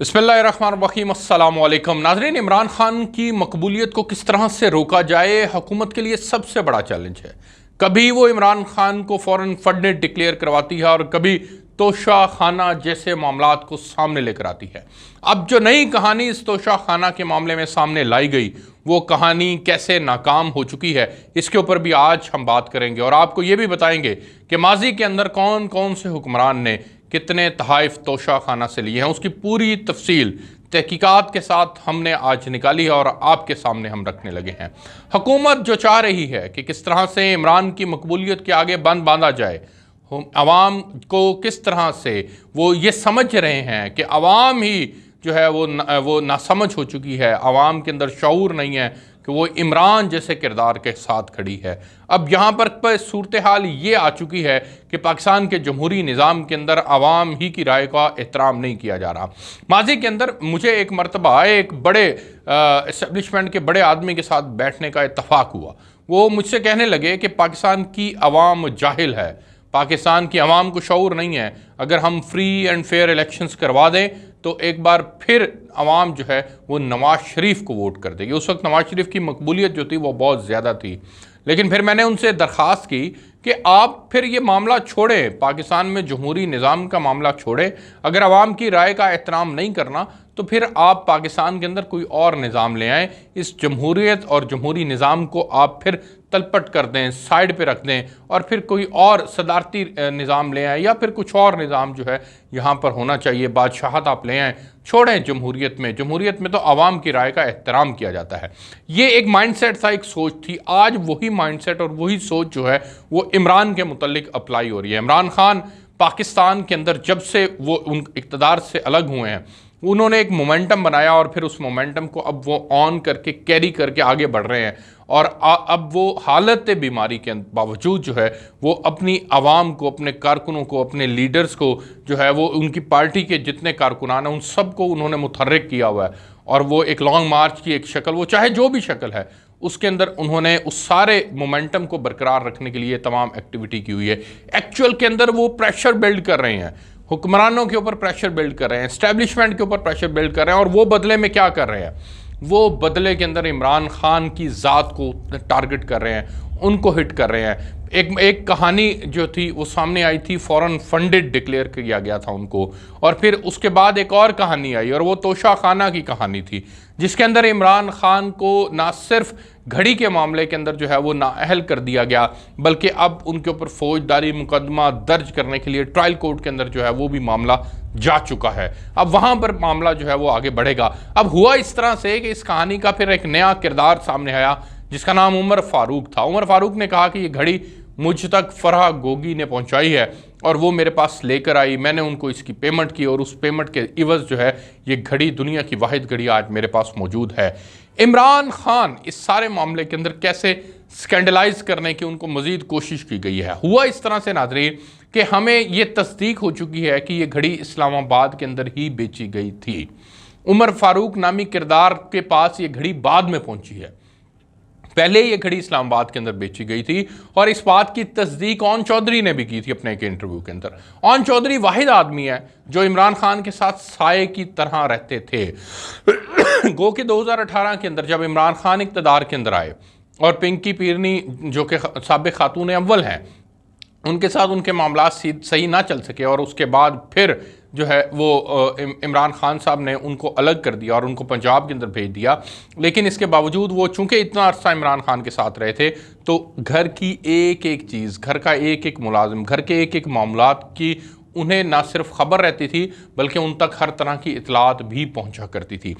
बिस्मिल्लाहिर्रहमानिर्रहीम, अस्सलाम वालेकुम नाज़रीन। इमरान खान की मकबूलियत को किस तरह से रोका जाए, हुकूमत के लिए सबसे बड़ा चैलेंज है। कभी वो इमरान खान को फ़ौरन फंडेड डिक्लेयर करवाती है और कभी तोशा खाना जैसे मामलात को सामने लेकर आती है। अब जो नई कहानी इस तोशा खाना के मामले में सामने लाई गई, वो कहानी कैसे नाकाम हो चुकी है, इसके ऊपर भी आज हम बात करेंगे और आपको ये भी बताएंगे कि माजी के अंदर कौन कौन से हुक्मरान ने कितने तहाइफ तोशा खाना से लिए हैं। उसकी पूरी तफसील तहकीकात के साथ हमने आज निकाली है और आपके सामने हम रखने लगे हैं। हुकूमत जो चाह रही है कि किस तरह से इमरान की मकबूलियत के आगे बंद बांधा जाए, अवाम को किस तरह से वो ये समझ रहे हैं कि अवाम ही जो है वो नासमझ हो चुकी है, अवाम के अंदर शऊर नहीं है कि वो इमरान जैसे किरदार के साथ खड़ी है। अब यहाँ पर सूरत हाल ये आ चुकी है कि पाकिस्तान के जमहूरी निज़ाम के अंदर आवाम ही की राय का एहतराम नहीं किया जा रहा। माजी के अंदर मुझे एक मरतबा एक बड़े इस्टेब्लिशमेंट के बड़े आदमी के साथ बैठने का इत्तफाक हुआ। वो मुझसे कहने लगे कि पाकिस्तान की आवाम जाहिल है, पाकिस्तान की आवाम को शऊर नहीं है। अगर हम फ्री एंड फेयर इलेक्शंस करवा दें तो एक बार फिर अवाम जो है वो नवाज शरीफ को वोट कर देगी। उस वक्त नवाज शरीफ की मकबूलियत जो थी वो बहुत ज़्यादा थी, लेकिन फिर मैंने उनसे दरख्वास्त की कि आप फिर ये मामला छोड़ें, पाकिस्तान में जमहूरी निज़ाम का मामला छोड़ें। अगर अवाम की राय का एहतराम नहीं करना तो फिर आप पाकिस्तान के अंदर कोई और निज़ाम ले आएँ, इस जमहूरियत और जमहूरी निज़ाम को आप फिर तलपट कर दें, साइड पे रख दें और फिर कोई और सदारती निज़ाम ले आएँ या फिर कुछ और निज़ाम जो है यहाँ पर होना चाहिए, बादशाहत आप ले आएँ। छोड़ें जमहूरियत में तो आवाम की राय का एहतराम किया जाता है। ये एक माइंडसेट था, एक सोच थी। आज वही माइंडसेट और वही सोच जो है वो इमरान के मुतल्लिक अप्लाई हो रही है। इमरान खान पाकिस्तान के अंदर जब से वो उन इक़्तिदार से अलग हुए हैं, उन्होंने एक मोमेंटम बनाया और फिर उस मोमेंटम को अब वो ऑन करके कैरी करके आगे बढ़ रहे हैं और अब वो हालत बीमारी के बावजूद जो है वो अपनी आवाम को, अपने कारकुनों को, अपने लीडर्स को जो है वो उनकी पार्टी के जितने कारकुनान हैं उन सबको उन्होंने मुतहर्रिक किया हुआ है। और वो एक लॉन्ग मार्च की एक शक्ल, वो चाहे जो भी शक्ल है, उसके अंदर उन्होंने उस सारे मोमेंटम को बरकरार रखने के लिए तमाम एक्टिविटी की हुई है। एक्चुअल के अंदर वो प्रेशर बिल्ड कर रहे हैं, हुक्मरानों के ऊपर प्रेशर बिल्ड कर रहे हैं, एस्टेब्लिशमेंट के ऊपर प्रेशर बिल्ड कर रहे हैं। और वो बदले में क्या कर रहे हैं? वो बदले के अंदर इमरान खान की ज़ात को टारगेट कर रहे हैं, उनको हिट कर रहे हैं। एक कहानी जो थी वो सामने आई थी, फ़ौरन फंडेड डिक्लेयर किया गया था उनको, और फिर उसके बाद एक और कहानी आई और वो तोशा खाना की कहानी थी, जिसके अंदर इमरान खान को ना सिर्फ घड़ी के मामले के अंदर जो है वो नाअहल कर दिया गया, बल्कि अब उनके ऊपर फौजदारी मुकदमा दर्ज करने के लिए ट्रायल कोर्ट के अंदर जो है वो भी मामला जा चुका है। अब वहाँ पर मामला जो है वो आगे बढ़ेगा। अब हुआ इस तरह से कि इस कहानी का फिर एक नया किरदार सामने आया जिसका नाम उमर फारूक था। उमर फारूक ने कहा कि ये घड़ी मुझ तक फरहा गोगी ने पहुंचाई है और वो मेरे पास लेकर आई, मैंने उनको इसकी पेमेंट की और उस पेमेंट के इवज़ जो है ये घड़ी, दुनिया की वाहिद घड़ी आज मेरे पास मौजूद है। इमरान खान इस सारे मामले के अंदर कैसे स्कैंडलाइज करने की उनको मज़ीद कोशिश की गई है। हुआ इस तरह से नाज़रीन कि हमें ये तस्दीक हो चुकी है कि ये घड़ी इस्लामाबाद के अंदर ही बेची गई थी। उमर फारूक नामी किरदार के पास ये घड़ी बाद में पहुंची है, पहले ये घड़ी इस्लामाबाद के अंदर बेची गई थी। और इस बात की तस्दीक ओन चौधरी ने भी की थी अपने एक इंटरव्यू के अंदर। ओन चौधरी वाहिद आदमी है जो इमरान खान के साथ साए की तरह रहते थे। गो के 2018 के अंदर जब इमरान खान इक़्तिदार के अंदर आए और पिंकी पीरनी जो कि साबिक़ खातून अव्वल हैं, उनके साथ उनके मामला सही ना चल सके और उसके बाद फिर जो है वो इमरान खान साहब ने उनको अलग कर दिया और उनको पंजाब के अंदर भेज दिया। लेकिन इसके बावजूद वो चूँकि इतना अरसा इमरान खान के साथ रहे थे तो घर की एक एक चीज़, घर का एक एक मुलाजिम, घर के एक एक मामलात की उन्हें ना सिर्फ खबर रहती थी बल्कि उन तक हर तरह की इतलात भी पहुंचा करती थी।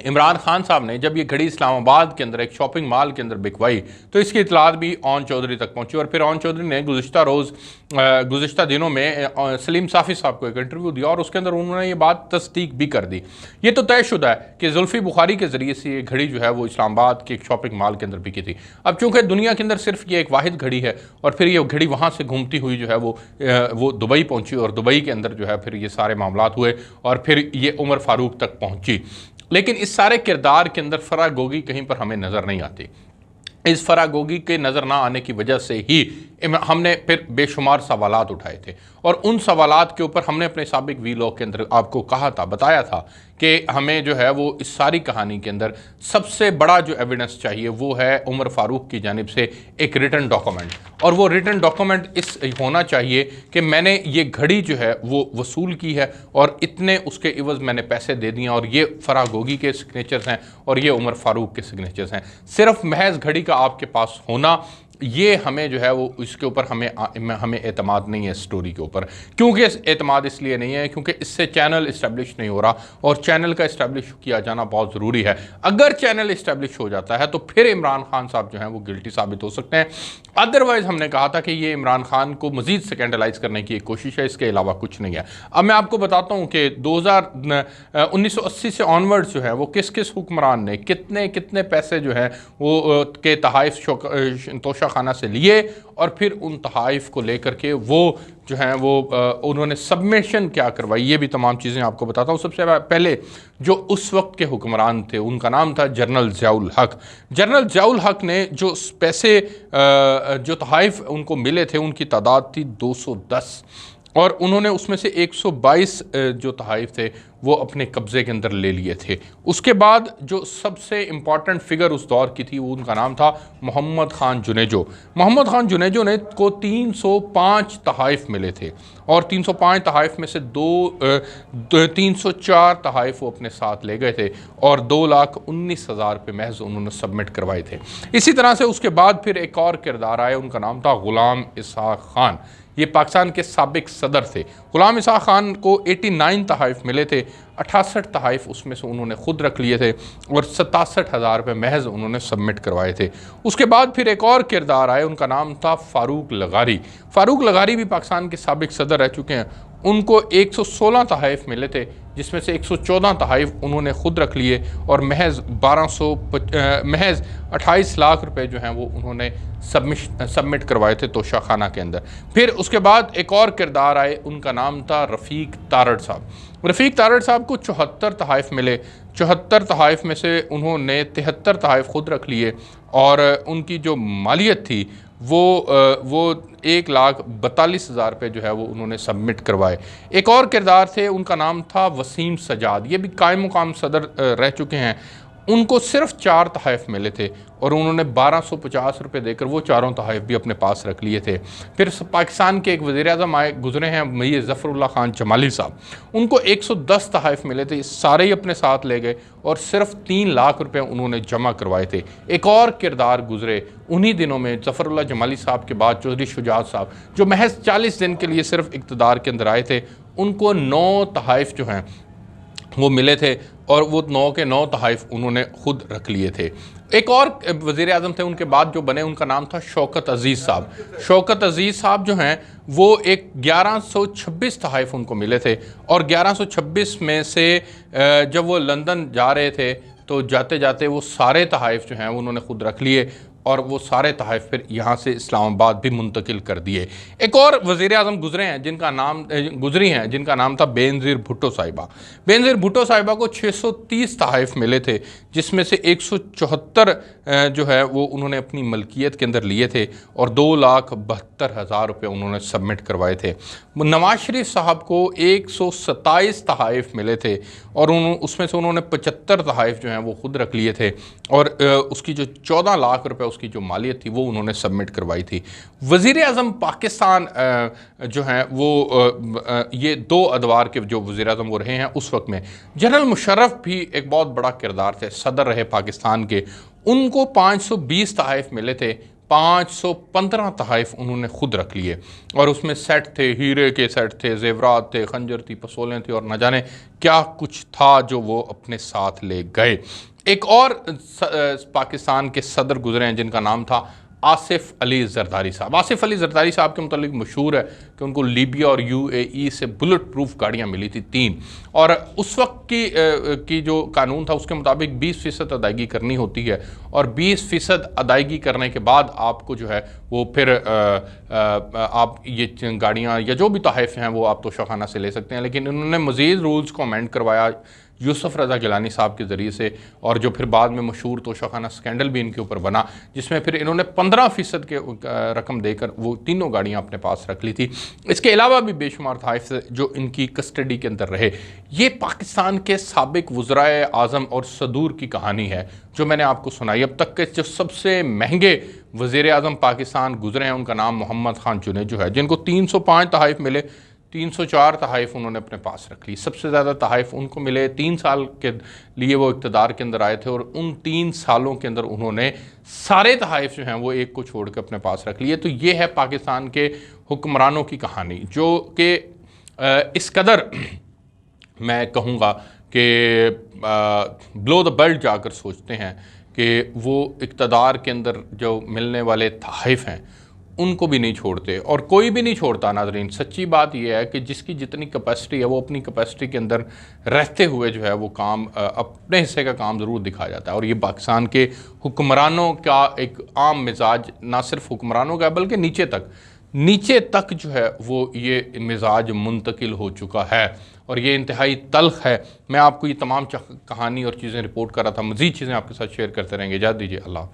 इमरान खान साहब ने जब ये घड़ी इस्लामाबाद के अंदर एक शॉपिंग मॉल के अंदर बिकवाई तो इसकी इतलात भी ओन चौधरी तक पहुंची और फिर ओन चौधरी ने गुज़िश्ता दिनों में सलीम साफ़ी साहब को एक इंटरव्यू दिया और उसके अंदर उन्होंने ये बात तस्दीक भी कर दी। ये तो तयशुदा है कि जुल्फ़ी बुखारी के ज़रिए से ये घड़ी जो है वो इस्लामाबाद के एक शॉपिंग मॉल के अंदर बिकी थी। अब चूँकि दुनिया के अंदर सिर्फ ये एक वाहिद घड़ी है और फिर ये घड़ी वहाँ से घूमती हुई जो है वो दुबई पहुँची और दुबई के अंदर जो है फिर ये सारे मामलात हुए और फिर ये उमर फारूक तक पहुँची। लेकिन इस सारे किरदार के अंदर फरागोगी कहीं पर हमें नज़र नहीं आती। इस फरागोगी के नज़र ना आने की वजह से ही हमने फिर बेशुमार सवालात उठाए थे और उन सवालात के ऊपर हमने अपने साबिक वीलॉग के अंदर आपको कहा था, बताया था कि हमें जो है वो इस सारी कहानी के अंदर सबसे बड़ा जो एविडेंस चाहिए वो है उमर फारूक की जानिब से एक रिटन डॉक्यूमेंट, और वो रिटन डॉक्यूमेंट इस होना चाहिए कि मैंने ये घड़ी जो है वो वसूल की है और इतने उसके इवज़ मैंने पैसे दे दिए और ये फराह गोगी के सिग्नेचर्स हैं और ये उमर फारूक के सिग्नेचर्स हैं। सिर्फ महज घड़ी का आपके पास होना, ये हमें जो है वो इसके ऊपर हमें एतमाद नहीं है स्टोरी के ऊपर। क्योंकि एतमाद इसलिए नहीं है क्योंकि इससे चैनल इस्टेब्लिश नहीं हो रहा और चैनल का इस्टेब्लिश किया जाना बहुत ज़रूरी है। अगर चैनल इस्टेब्लिश हो जाता है तो फिर इमरान खान साहब जो हैं वो गिल्टी साबित हो सकते हैं। अदरवाइज़ हमने कहा था कि ये इमरान खान को मज़ीद स्कैंडलाइज करने की एक कोशिश है, इसके अलावा कुछ नहीं है। अब मैं आपको बताता हूँ कि 1980 से ऑनवर्ड्स जो है वो किस किस हुक्मरान ने कितने कितने पैसे जो है वो के तहाइफ तोशा खाना से लिए और फिर उन तहाइफ को लेकर के वो जो हैं वो उन्होंने सबमिशन क्या करवाई, ये भी तमाम चीज़ें आपको बताता हूँ। सबसे पहले जो उस वक्त के हुक्मरान थे उनका नाम था जनरल ज़ियाउल हक। जनरल ज़ियाउल हक ने जो पैसे जो तहाइफ उनको मिले थे उनकी तादाद थी 210 और उन्होंने उसमें से 122 जो तहाइफ थे वो अपने कब्ज़े के अंदर ले लिए थे। उसके बाद जो सबसे इम्पॉर्टेंट फिगर उस दौर की थी वो उनका नाम था मोहम्मद ख़ान जुनेजो। मोहम्मद ख़ान जुनेजो ने को 305 तहाइफ मिले थे और 305 तहाइफ में से 304 तहाइफ वो अपने साथ ले गए थे और 2,19,000 रुपये महज उन्होंने सबमिट करवाए थे। इसी तरह से उसके बाद फिर एक और किरदार आया, उनका नाम था ग़ुलाम इसहाक़ खान। ये पाकिस्तान के साबिक सदर थे। ग़ुलाम इसहाक़ खान को 89 तहाइफ मिले थे, 68 तहाइफ उसमें से उन्होंने खुद रख लिए थे और 67,000 रुपये महज उन्होंने सबमिट करवाए थे। उसके बाद फिर एक और किरदार आए, उनका नाम था फ़ारूक लगारी। फ़ारूक लगारी भी पाकिस्तान के साबिक सदर रह चुके हैं। उनको 116 तहाइफ मिले थे जिसमें से 114 तहाइफ उन्होंने खुद रख लिए और महज 28 लाख रुपए जो हैं वो उन्होंने सबमिट करवाए थे तोशा खाना के अंदर। फिर उसके बाद एक और किरदार आए, उनका नाम था रफ़ीक तारड़ साहब। रफ़ीक तारड़ साहब को 74 तहाइफ मिले। 74 तहाइफ में से उन्होंने 73 तहाइफ खुद रख लिए और उनकी जो मालियत थी वो 1,42,000 रुपये जो है वो उन्होंने सबमिट करवाए। एक और किरदार थे, उनका नाम था वसीम सजाद। ये भी कायम मुकाम सदर रह चुके हैं। उनको सिर्फ 4 तहाइफ मिले थे और उन्होंने 1250 रुपये देकर वो चारों तहाइफ भी अपने पास रख लिए थे। फिर पाकिस्तान के एक वज़ीर-ए-आज़म आए गुजरे हैं मियां ज़फ़रुल्लाह खान जमाली साहब। उनको 110 तहाइफ मिले थे, सारे ही अपने साथ ले गए और सिर्फ 3 लाख रुपए उन्होंने जमा करवाए थे। एक और किरदार गुजरे उन्हीं दिनों में ज़फ़रुल्लाह जमाली साहब के बाद चौधरी शुजात साहब, जो महज 40 दिन के लिए सिर्फ इक़्तिदार के अंदर आए थे। उनको 9 तहाइफ जो हैं वो मिले थे और वो 9 के 9 तहाइफ उन्होंने खुद रख लिए थे। एक और वज़ीर आज़म थे उनके बाद जो बने, उनका नाम था शौकत अज़ीज़ साहब। शौकत अज़ीज़ साहब जो हैं वो एक 1126 तहाइफ उनको मिले थे और 1126 में से जब वो लंदन जा रहे थे तो जाते जाते वो सारे तहाइफ जो हैं वो उन्होंने खुद रख लिए और वो सारे तहाइफ फिर यहाँ से इस्लामाबाद भी मुंतकिल कर दिए। एक और वज़ीर आज़म गुजरे हैं जिनका नाम था बेनज़ीर भुट्टो साहिबा। बेनज़ीर भुट्टो साहिबा को 630 तहाइफ मिले थे जिसमें से 174 जो है वो उन्होंने अपनी मलकियत के अंदर लिए थे और 2,72,000 रुपये उन्होंने सबमिट करवाए थे। नवाज शरीफ साहब को 127 तहाइफ मिले थे और उसमें से उन्होंने 75 तहाइफ जो हैं वो खुद रख लिए थे और उसकी जो 14 लाख रुपए उसकी जो मालियत थी वो उन्होंने सबमिट करवाई थी। वज़ीर आज़म पाकिस्तान जो हैं वो ये 2 अदवार के जो वज़ीर आज़म वो रहे हैं उस वक्त में, जनरल मुशर्रफ भी एक बहुत बड़ा किरदार थे, सदर रहे पाकिस्तान के। उनको 520 तहाइफ मिले थे, 515 तहाइफ उन्होंने खुद रख लिए और उसमें सेट थे, हीरे के सेट थे, जेवरात थे, खंजर थी, पसोलें थी और न जाने क्या कुछ था जो वो अपने साथ ले गए। एक और पाकिस्तान के सदर गुजरे हैं जिनका नाम था आसिफ अली जरदारी साहब। आसिफ अली जरदारी साहब के मुतालिक मशहूर है कि उनको लीबिया और UAE से बुलेट प्रूफ गाड़ियाँ मिली थी 3 और उस वक्त की जो कानून था उसके मुताबिक 20% अदायगी करनी होती है और 20% अदायगी करने के बाद आपको जो है वो फिर आप ये गाड़ियाँ या जो भी तोहफ़े हैं वो आप तोशाखाना से ले सकते हैं। लेकिन उन्होंने मज़ीद रूल्स को अमेंड करवाया यूसुफ रज़ा गिलानी साहब के ज़रिए से, और जो फिर बाद में मशहूर तोशाखाना स्कैंडल भी इनके ऊपर बना, जिसमें फिर इन्होंने 15% के रकम देकर वो तीनों गाड़ियाँ अपने पास रख ली थी। इसके अलावा भी बेशुमार तहाइफ जो इनकी कस्टडी के अंदर रहे। ये पाकिस्तान के साबिक वज़राए आज़म और सदूर की कहानी है जो मैंने आपको सुनाई। अब तक के जो सबसे महंगे वज़ीर आज़म पाकिस्तान गुजरे हैं उनका नाम मोहम्मद खान जुनेजो है, जिनको 305 तहाइफ मिले, 304 तहाइफ उन्होंने अपने पास रख ली। सबसे ज़्यादा तहाइफ उनको मिले 3 साल के लिए वो इक़्तिदार के अंदर आए थे, और उन 3 सालों के अंदर उन्होंने सारे तहाइफ जो हैं वो एक को छोड़ कर अपने पास रख लिए। तो ये है पाकिस्तान के हुक्मरानों की कहानी, जो कि इस कदर मैं कहूँगा कि ब्लो द बेल्ट जाकर सोचते हैं कि वो इक़्तिदार के अंदर जो मिलने वाले तहाइफ हैं उनको भी नहीं छोड़ते, और कोई भी नहीं छोड़ता। नाज़रीन, सच्ची बात यह है कि जिसकी जितनी कैपेसिटी है वो अपनी कैपेसिटी के अंदर रहते हुए जो है वो काम अपने हिस्से का काम ज़रूर दिखाया जाता है। और ये पाकिस्तान के हुक्मरानों का एक आम मिजाज, ना सिर्फ हुक्मरानों का बल्कि नीचे तक जो है वो ये मिजाज मुंतकिल हो चुका है, और ये इंतहाई तल्ख है। मैं आपको ये तमाम कहानी और चीज़ें रिपोर्ट कर रहा था, मज़ीद चीज़ें आपके साथ शेयर करते रहेंगे। इजाज़त दीजिए, अल्लाह हाफ़िज़।